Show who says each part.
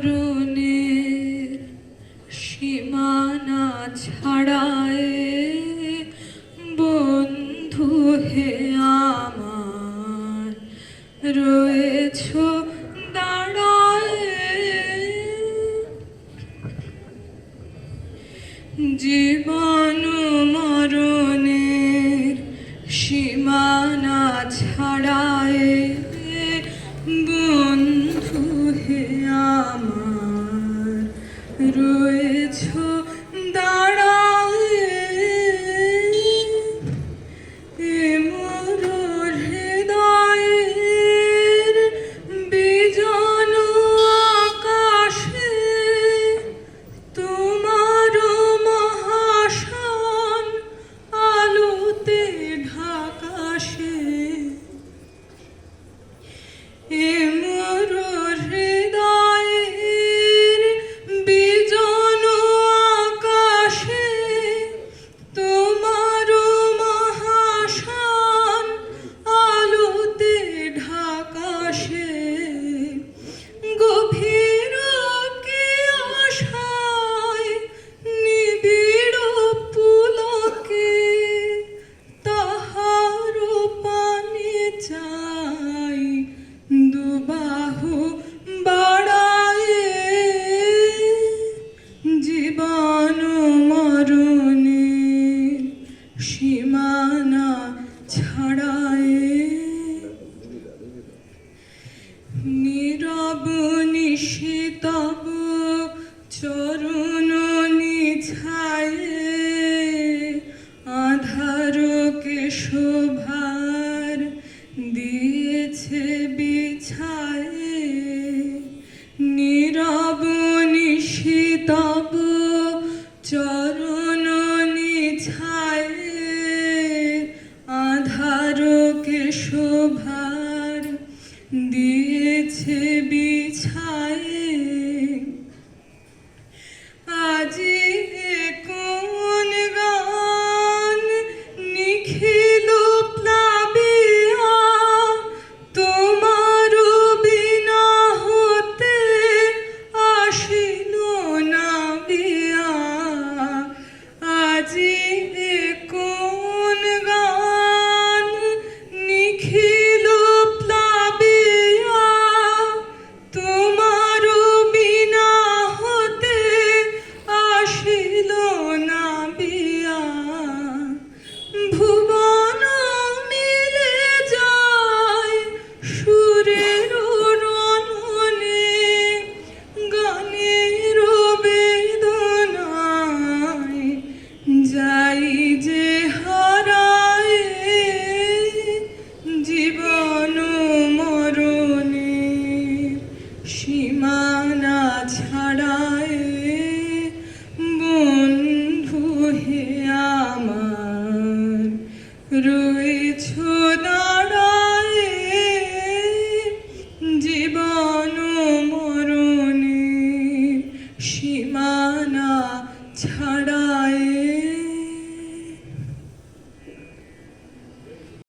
Speaker 1: মরণের সীমানা ছাড়ায় বন্ধু হে আমার রয়েছ দাঁড়ায়। জীবন মরণের সীমানা ছাড়ায় বন্ধু হে আমার রয়েছ দাঁড়ায়। এ মোর হৃদয়ের বিজন আকাশে তোমার মহাশান আলোতে ঢাকাশে। এ মোর হৃদয়ের বিজন আকাশে তোমার মহাশান আলোতে ঢাকাশে। গভীর কি আশায় নিবিড় পুলকে তাহার পানে চাই দুবাহু বাড়ায়। জীবন মরণের সীমানা ছাড়ায় নীরব নিশিতব চরণ নিছায় আধারকে শোভার দিয়েছে বিছায়। নীরব নিশিতব চরণ নিছায় আধারকে শোভার দিয়েছে বিছায়। আজি কোন গান নিখিল প্লাবিয়া তোমার বিনা হতে আসিল না বিয়া। আজি কোন গান নিখিল প্লাবিয়া তোমার বিনা হতে আসিল না বিয়া। ভুবন মিলে যায় সুরের রণনে গানের বেদনায় যাই যে হারায়। জীবন মরণের সীমানা ছাড়ায় বন্ধু হে আমার রয়েছ দাঁড়ায়। জীবন মরণের সীমানা ছাড়ায়।